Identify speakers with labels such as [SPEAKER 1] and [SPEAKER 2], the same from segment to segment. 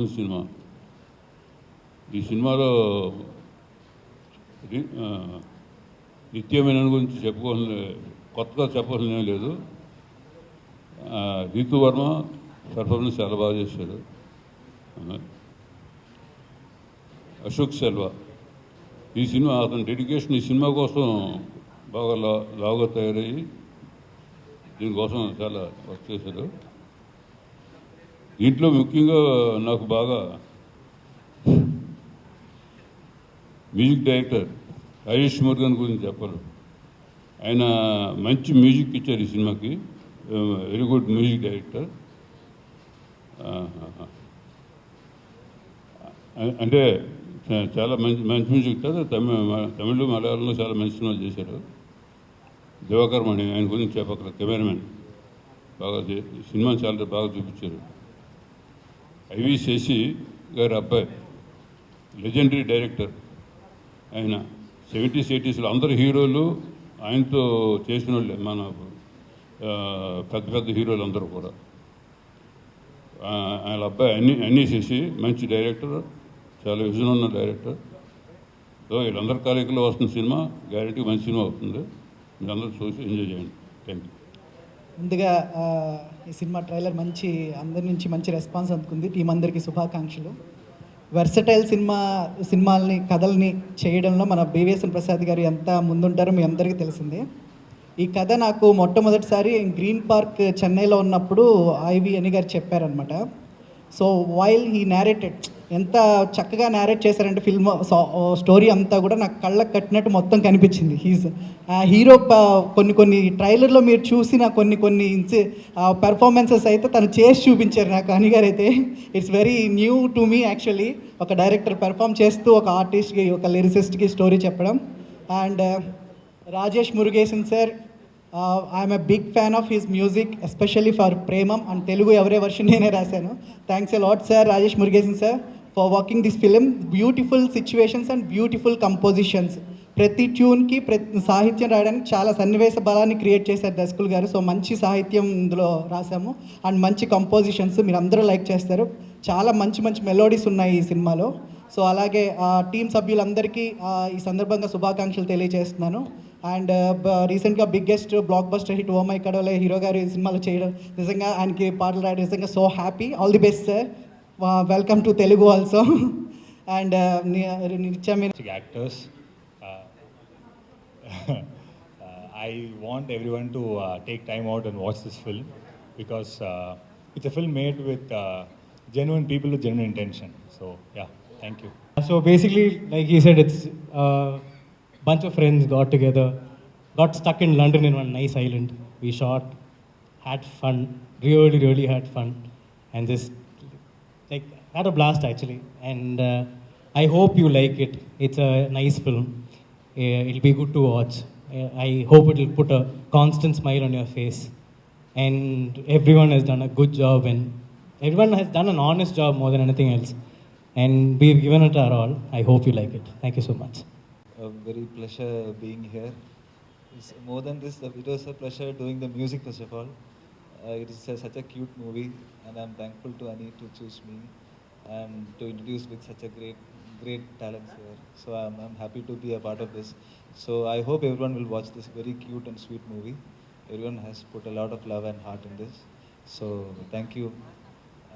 [SPEAKER 1] కోసం సినిమా. ఈ సినిమాలో నిత్యమైన గురించి చెప్పుకోవాల్సిన కొత్తగా చెప్పాల్సిన ఏం లేదు. రీతు వర్మ పర్ఫార్మెన్స్ చాలా బాగా చేశారు. అశోక్ సెల్వా ఈ సినిమా అతని డెడికేషన్ ఈ సినిమా కోసం బాగా లావుగా తయారయ్యి దీనికోసం చాలా వర్క్ చేశారు. దీంట్లో ముఖ్యంగా నాకు బాగా మ్యూజిక్ డైరెక్టర్ రాజేష్ మురుగన్ గురించి చెప్పాలి. ఆయన మంచి మ్యూజిక్ ఇచ్చారు ఈ సినిమాకి. Very good music director. అంటే చాలా మంచి మ్యూజిక్ ఇచ్చారు. తమిళ మలయాళంలో చాలా మంచి సినిమాలు చేశారు. దివాకర్ మణి ఆయన గురించి చెప్పక్కడ కెమెరామెన్ బాగా సినిమాని చాలా బాగా చూపించారు. ఐవి శశి గారి అబ్బాయి లెజెండరీ డైరెక్టర్. ఆయన 70s 80sలో అందరు హీరోలు ఆయనతో చేసిన వాళ్ళే, మన పెద్ద పెద్ద హీరోలు అందరూ కూడా. ఆయన అబ్బాయి అన్నీ చేసి మంచి డైరెక్టర్, చాలా విజన్ ఉన్న డైరెక్టర్. సో వీళ్ళందరి కాలేకలో వస్తున్న సినిమా గ్యారెంటీ మంచి సినిమా అవుతుంది. మీరందరూ చూసి ఎంజాయ్ చేయండి. Thank you.
[SPEAKER 2] ముందుగా ఈ సినిమా ట్రైలర్ అందరి నుంచి మంచి రెస్పాన్స్ అందుకుంది. టీం అందరికీ శుభాకాంక్షలు. వెర్సటైల్ సినిమాల్ని కథల్ని చేయడంలో మన బివిఎస్ఎన్ ప్రసాద్ గారు ఎంత ముందుంటారో మీ అందరికీ తెలిసిందే. ఈ కథ నాకు మొట్టమొదటిసారి గ్రీన్ పార్క్ చెన్నైలో ఉన్నప్పుడు ఐవి అని గారు చెప్పారనమాట. సో వైల్ హీ నేరేటెడ్, ఎంత చక్కగా నేరేట్ చేశారంటే ఫిల్మ్ స్టోరీ అంతా కూడా నాకు కళ్ళకు కట్టినట్టు మొత్తం కనిపించింది. హీరో కొన్ని ట్రైలర్లో మీరు చూసిన కొన్ని పెర్ఫార్మెన్సెస్ అయితే తను చేసి చూపించారు నాకు. అనిగారు అయితే it's very new to me actually, ఒక డైరెక్టర్ పెర్ఫామ్ చేస్తూ ఒక ఆర్టిస్ట్కి, ఒక లిరిసిస్ట్కి స్టోరీ చెప్పడం. And Rajesh Murugesan sir, I'm a big fan of his music, especially for Premam and Telugu ఎవరే వర్షన్ నేనే రాశాను. Thanks a lot sir, Rajesh Murugesan sir, for working this film. Beautiful situations and beautiful compositions. ప్రతి ట్యూన్కి సాహిత్యం రాయడానికి చాలా సన్నివేశ బలాన్ని క్రియేట్ చేశారు దర్శకులు గారు. సో మంచి సాహిత్యం ఇందులో రాసాము అండ్ మంచి కంపోజిషన్స్ మీరు అందరూ లైక్ చేస్తారు. చాలా మంచి మెలోడీస్ ఉన్నాయి ఈ సినిమాలో. సో అలాగే టీం సభ్యులందరికీ ఈ సందర్భంగా శుభాకాంక్షలు తెలియజేస్తున్నాను. అండ్ రీసెంట్గా biggest blockbuster hit oh my Kadavule hero గారు ఈ సినిమాలో చేయడం, నిజంగా ఆయనకి పాటలు రాయడం నిజంగా so happy. All the best sir, welcome to Telugu also. And
[SPEAKER 3] actors, I want everyone to take time out and watch this film because it's a film made with genuine people with genuine intention. So yeah, thank you.
[SPEAKER 4] So basically, like he said, it's a bunch of friends got together, got stuck in London in one nice island. We shot, had fun, really had fun, and just like had a blast actually. And I hope you like it. It's a nice film. It'll be good to watch. I hope it will put a constant smile on your face. And everyone has done a good job, and everyone has done an honest job more than anything else. And we've given it our all. I hope you like it. Thank you so much.
[SPEAKER 5] A very pleasure being here. It's more than this, it was a pleasure doing the music first of all. It is such a cute movie, and I'm thankful to Ani to choose me and to introduce with such a great talents here. So I'm happy to be a part of this. So I hope everyone will watch this very cute and sweet movie. Everyone has put a lot of love and heart in this. So thank you,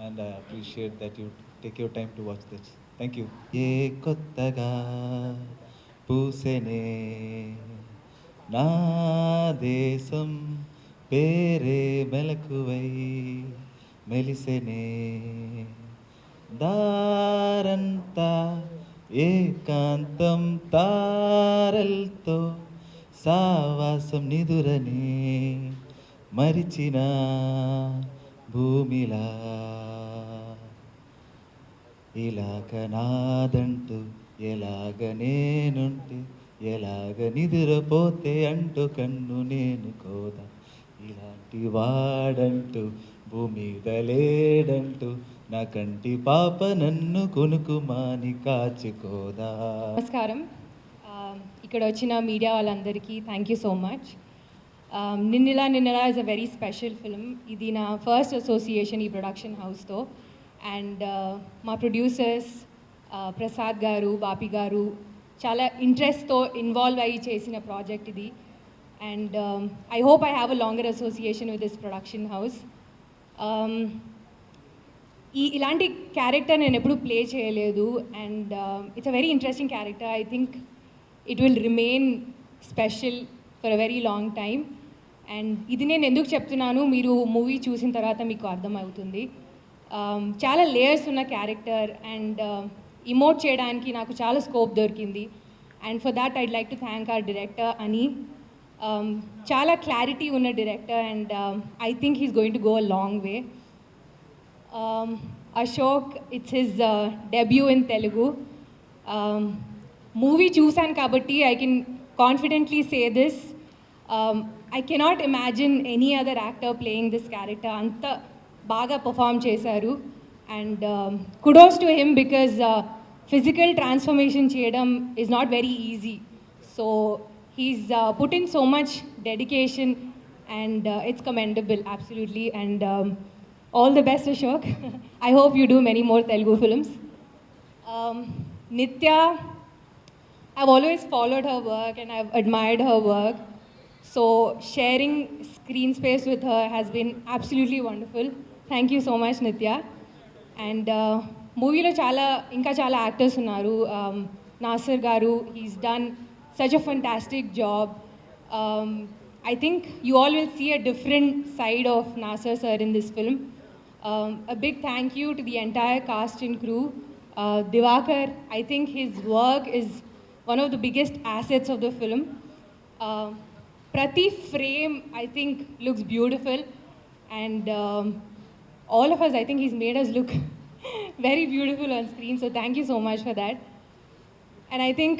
[SPEAKER 5] and I appreciate that you take your time to watch this. Thank you. Ye kottaga పూసెనే నా దేశం పేరే మెలకువై మెలిసెనే దారంతా ఏకాంతం తారల్తో సావాసం నిదురనే మరిచిన భూమిలా ఇలాగ నాదంటూ ఎలాగ నేనుంటే ఎలాగ నిద్రపోతే అంటూ కన్ను నేను కోదా ఇలాంటి వాడంటూ భూమిద లేడంటూ నా కంటి పాప నన్ను కొనుకుమాని కాచుకోదా.
[SPEAKER 6] నమస్కారం. ఇక్కడ వచ్చిన మీడియా వాళ్ళందరికీ thank you so much. Ninnila is a very special film. ఇది నా ఫస్ట్ అసోసియేషన్ ఈ ప్రొడక్షన్ హౌస్తో. అండ్ మా ప్రొడ్యూసర్స్ ప్రసాద్ గారు, బాపి గారు చాలా ఇంట్రెస్ట్తో ఇన్వాల్వ్ అయ్యి చేసిన ప్రాజెక్ట్ ఇది. And I hope I have a longer association with this production house. ఇలాంటి క్యారెక్టర్ నేను ఎప్పుడూ ప్లే చేయలేదు and it's a very interesting character. I think it will remain special for a very long time. And ఇది నేను ఎందుకు చెప్తున్నాను, మీరు movie చూసిన తర్వాత మీకు అర్థమవుతుంది. చాలా లేయర్స్ ఉన్న క్యారెక్టర్ అండ్ ఇమోట్ చేయడానికి నాకు చాలా స్కోప్ దొరికింది. And for that I'd like to thank our director అని. చాలా క్లారిటీ ఉన్న director and I think he's going to go a long way. Ashok, it's his debut in Telugu. Movie చూసాను కాబట్టి I can confidently say this. I cannot imagine any other actor playing this character. అంత బాగా perform చేశారు and kudos to him because physical transformation చేయడం is not very easy. So he's put in so much dedication and it's commendable, absolutely. And all the best, Ashok. I hope you do many more Telugu films. Nitya, I've always followed her work and I've admired her work. So sharing screen space with her has been absolutely wonderful. Thank you so much, Nitya. And movie lo inka chala actors unnaru. Nasir garu, he's done such a fantastic job. I think you all will see a different side of Nasir sir in this film. A big thank you to the entire cast and crew. Divakar, I think his work is one of the biggest assets of the film. Prati frame, I think, looks beautiful. And all of us, I think he's made us look very beautiful on screen. So thank you so much for that. And I think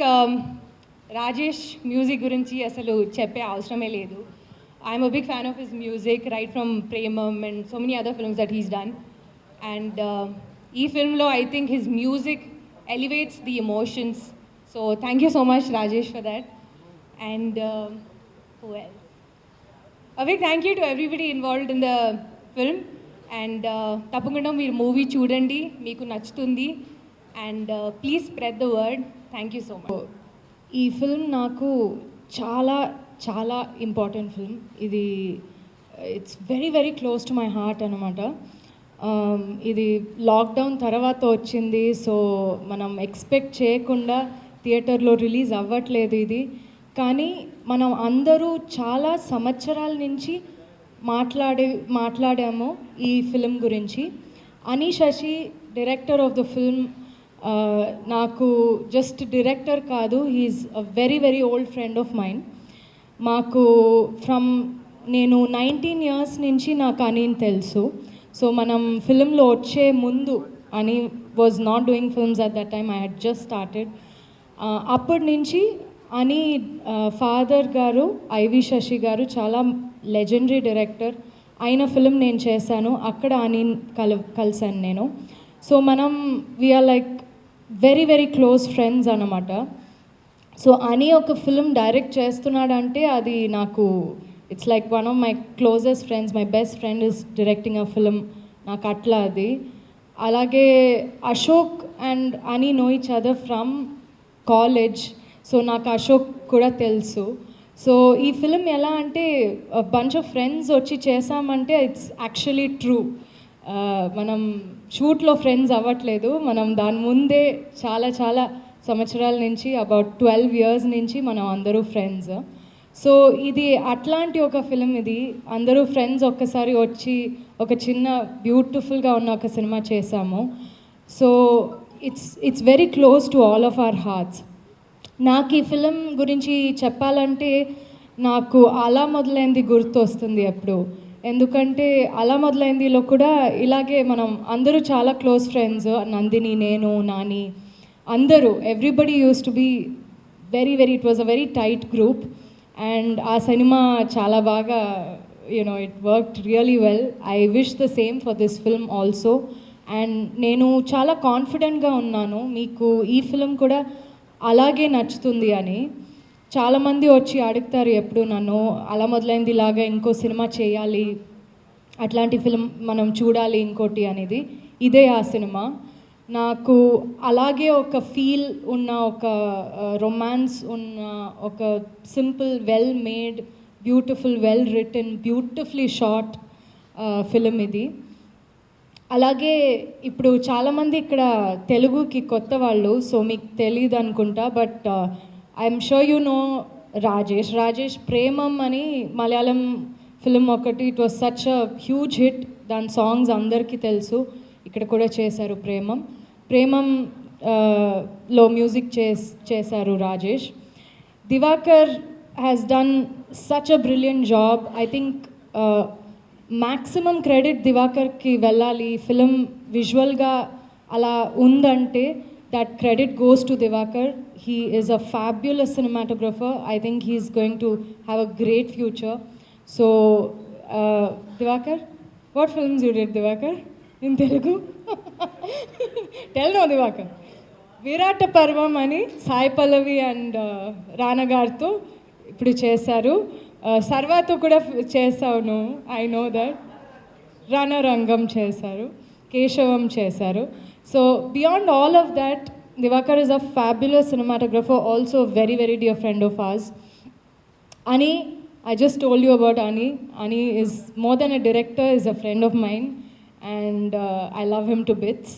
[SPEAKER 6] Rajesh music gurinchi asalu cheppe avasarame ledu. I'm a big fan of his music, right from Premam and so many other films that he's done. And ee film lo, I think his music elevates the emotions. So thank you so much, Rajesh, for that. And who else? A big thank you to everybody involved in the film. And tapakunda meer movie chudandi, meeku nachutundi. And please spread the word. Thank you so much.
[SPEAKER 7] ఈ film నాకు చాలా చాలా important film. ఇది it's very very close to my heart అనమాట. ఇది lockdown తర్వాత వచ్చింది. So మనం ఎక్స్పెక్ట్ చేయకుండా థియేటర్లో రిలీజ్ అవ్వట్లేదు ఇది. కానీ మనం అందరూ చాలా సంవత్సరాల నుంచి మాట్లాడాము ఈ ఫిల్మ్ గురించి. Ani Sasi, director of the film, నాకు జస్ట్ డైరెక్టర్ కాదు, he's a very very old friend of mine. మాకు నేను 19 years నుంచి నాకు అనిని తెలుసు. సో మనం ఫిల్మ్లో వచ్చే ముందు అని was not doing films at that time. I had just started. అప్పటి నుంచి అని ఫాదర్ గారు ఐవి శశి గారు చాలా లెజెండరీ డైరెక్టర్. ఆయన ఫిల్మ్ నేను చేశాను, అక్కడ అని కలిసాను నేను. సో మనం we're like very very close friends అన్నమాట. సో అని ఒక ఫిల్మ్ డైరెక్ట్ చేస్తున్నాడంటే అది నాకు it's like one of my closest friends. My best friend is directing a film. నాకు అట్లా అది. అలాగే Ashok and Ani know each other from college. So నాకు అశోక్ కూడా తెలుసు. సో ఈ ఫిల్మ్ ఎలా అంటే బంచ్ ఆఫ్ ఫ్రెండ్స్ వచ్చి చేసామంటే ఇట్స్ యాక్చువల్లీ ట్రూ. మనం షూట్లో ఫ్రెండ్స్ అవ్వట్లేదు, మనం దాని ముందే చాలా చాలా సంవత్సరాల నుంచి అబౌట్ 12 years నుంచి మనం అందరూ ఫ్రెండ్స్. సో ఇది అట్లాంటి ఒక ఫిలిం. ఇది అందరూ ఫ్రెండ్స్ ఒక్కసారి వచ్చి ఒక చిన్న బ్యూటిఫుల్గా ఉన్న ఒక సినిమా చేశాము. So it's very close to all of our hearts. నాకు ఈ ఫిలిం గురించి చెప్పాలంటే నాకు అలా మొదలైంది గుర్తు వస్తుంది ఎప్పుడు. ఎందుకంటే అలా మొదలైందిలో కూడా ఇలాగే మనం అందరూ చాలా క్లోజ్ ఫ్రెండ్స్. నందిని, నేను, నాని, అందరూ everybody use to be it was a very tight group. And uh సినిమా చాలా బాగా it worked really well. I wish the same for this film also. And నేను చాలా కాన్ఫిడెంట్గా ఉన్నాను మీకు ఈ ఫిల్మ్ కూడా అలాగే నచ్చుతుంది అని. చాలామంది వచ్చి అడుగుతారు ఎప్పుడు నన్ను, అలా మొదలైంది ఇలాగా ఇంకో సినిమా చేయాలి, అట్లాంటి ఫిల్మ్ మనం చూడాలి ఇంకోటి అనేది. ఇదే ఆ సినిమా. నాకు అలాగే ఒక ఫీల్ ఉన్న, ఒక రొమాన్స్ ఉన్న, ఒక simple well made, beautiful, well written, beautifully short film ఇది. అలాగే ఇప్పుడు చాలామంది ఇక్కడ తెలుగుకి కొత్త వాళ్ళు, సో మీకు తెలియదు అనుకుంటా, but I'm sure you know Rajesh Premam అని మలయాళం ఫిలిం ఒకటి, it was such a huge hit. దాని సాంగ్స్ అందరికీ తెలుసు, ఇక్కడ కూడా చేశారు. ప్రేమం లో మ్యూజిక్ చేశారు Rajesh. Divakar has done such a brilliant job. I think maximum credit దివాకర్కి వెళ్ళాలి. ఫిలిం విజువల్గా అలా ఉందంటే that credit goes to Divakar. He is a fabulous cinematographer. I think he's going to have a great future. So, Divakar, what films you did, Divakar, in Telugu? Tell no, Divakar. Virata Parvam ani Sai Pallavi and Rana Gartho ఇప్పుడు చేశారు. సర్వాతో కూడా చేశాను, I know that. రణరంగం చేశారు, కేశవం చేశారు. So beyond all of that, Divakar is a fabulous cinematographer, also a very, very dear friend of ours. Ani, I just told you about Ani. Ani is more than a director, is a friend of mine, and I love him to bits.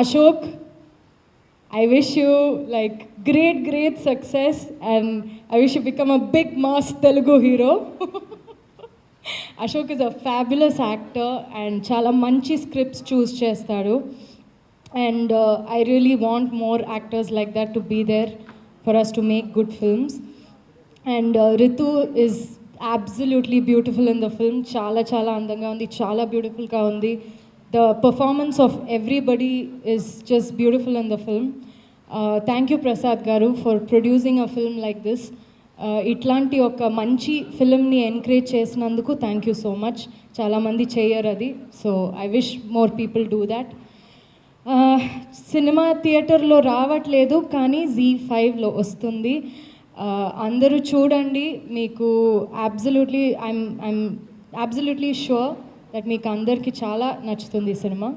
[SPEAKER 7] Ashok, I wish you like great success, and I wish you become a big mass Telugu hero. Ashok is a fabulous actor and chala manchi scripts choose chestadu, and I really want more actors like that to be there for us to make good films. And Ritu is absolutely beautiful in the film. Chala andanga undi, chala beautiful ga undi. The performance of everybody is just beautiful in the film. Thank you Prasad garu for producing a film like this. ఇట్లాంటి ఒక మంచి ఫిల్మ్ని encourage చేసినందుకు thank you so much. చాలామంది చేయరు అది, so I wish more people do that. Cinema థియేటర్లో రావట్లేదు, కానీ ZEE5లో వస్తుంది. అందరూ చూడండి. మీకు ఐఎమ్ అబ్సల్యూట్లీ షూర్ దట్ మీకు అందరికీ చాలా నచ్చుతుంది ఈ cinema.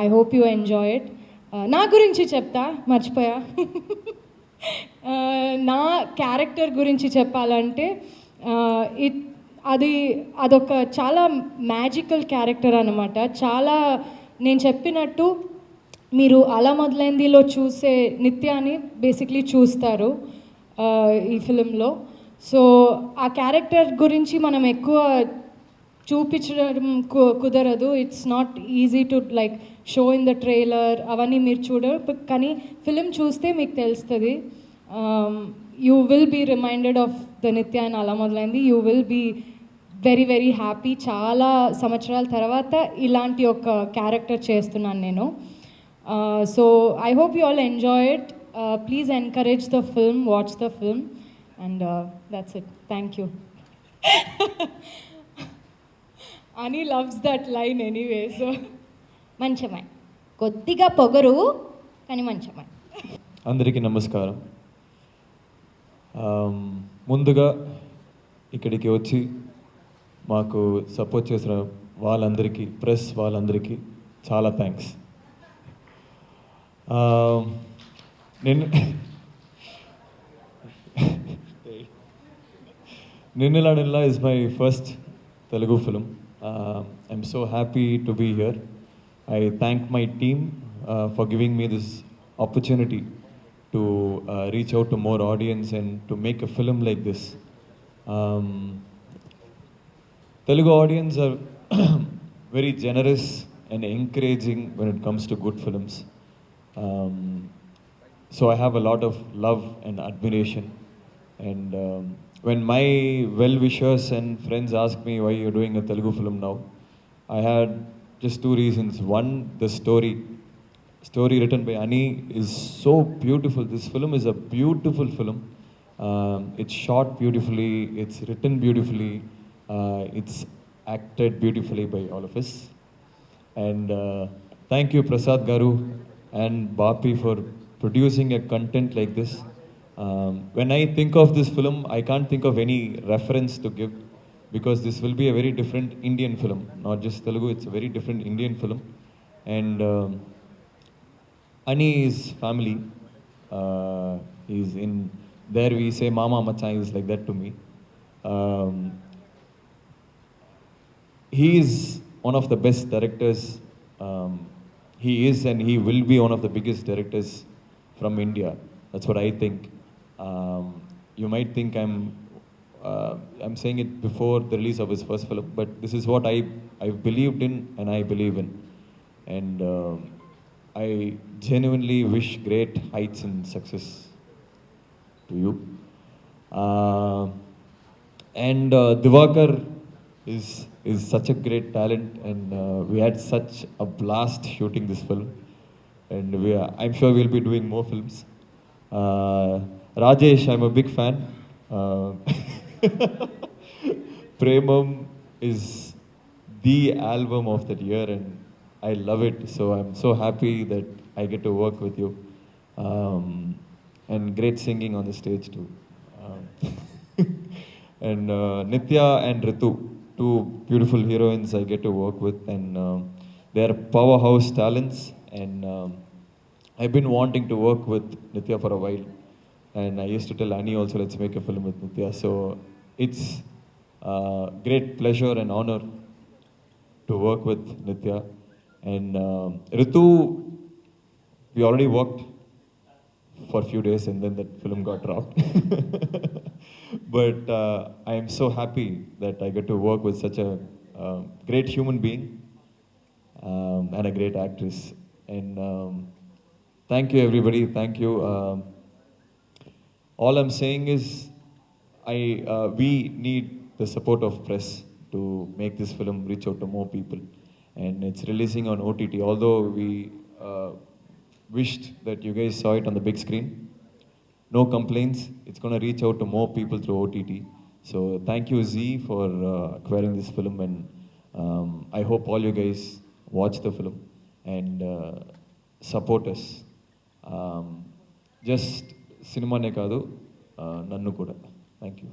[SPEAKER 7] I hope you enjoy it. నా గురించి చెప్తా, మర్చిపోయా. నా క్యారెక్టర్ గురించి చెప్పాలంటే అదొక చాలా మ్యాజికల్ క్యారెక్టర్ అనమాట. చాలా నేను చెప్పినట్టు మీరు అలా మొదలైందిలో చూసే నిత్యాన్ని బేసిక్లీ చూస్తారు ఈ ఫిలింలో. సో ఆ క్యారెక్టర్ గురించి మనం ఎక్కువ చూపించడం కుదరదు. It's not easy to like show in the trailer, అవన్నీ మీరు చూడరు, కానీ ఫిలిం చూస్తే మీకు తెలుస్తుంది. You will be reminded of the Nithya Ani అలా మొదలైంది. You will be very happy. చాలా సంవత్సరాల తర్వాత ఇలాంటి ఒక క్యారెక్టర్ చేస్తున్నాను నేను. So I hope you all enjoy it. Please encourage the film, watch the film, and that's it. Thank you. Ani loves that line anyway, so మంచమే, కొద్దిగా పొగరు కానీ మంచమే.
[SPEAKER 5] అందరికీ నమస్కారం. ముందుగా ఇక్కడికి వచ్చి మాకు సపోర్ట్ చేసిన వాళ్ళందరికీ, ప్రెస్ వాళ్ళందరికీ చాలా thanks. నిన్నెలా is my first Telugu film. I'm so happy to be here. I thank my team for giving me this opportunity to reach out to more audience and to make a film like this. Telugu audience are very generous and encouraging when it comes to good films. So I have a lot of love and admiration. And when my well-wishers and friends ask me why you're doing a Telugu film now, I had just two reasons. One, the story written by Ani is so beautiful. This film is a beautiful film. It's shot beautifully, it's written beautifully, it's acted beautifully by all of us. And thank you Prasad Garu and Bapi for producing a content like this. When I think of this film, I can't think of any reference to give.
[SPEAKER 8] because this will be a very different Indian film, not just Telugu, it's a very different Indian film. And Ani's family is in there, we say Mama Macha is like that to me. Um, he is one of the best directors. He is and he will be one of the biggest directors from India. That's what I think. You might think I'm saying it before the release of his first film, but this is what I believed in and I believe in. And I genuinely wish great heights and success to you. And Divakar is such a great talent, and we had such a blast shooting this film. And I'm sure we'll be doing more films. Rajesh, I'm a big fan. Premam is the album of that year, and I love it. So I'm so happy that I get to work with you. And great singing on the stage too. And Nitya and Ritu, two beautiful heroines I get to work with, and they're powerhouse talents. And I've been wanting to work with Nitya for a while, and I used to tell Annie also, let's make a film with Nitya. So it's great pleasure and honor to work with Nitya. And Ritu, we already worked for a few days and then that film got dropped. But I am so happy that I get to work with such a great human being and a great actress. And thank you everybody, thank you. All I'm saying is we need the support of press to make this film reach out to more people. And it's releasing on OTT, although we wished that you guys saw it on the big screen. No complaints, it's going to reach out to more people through OTT. So thank you Z for acquiring this film, and I hope all you guys watch the film and support us. Just cinema ne kaadu, nannu kuda. Thank you.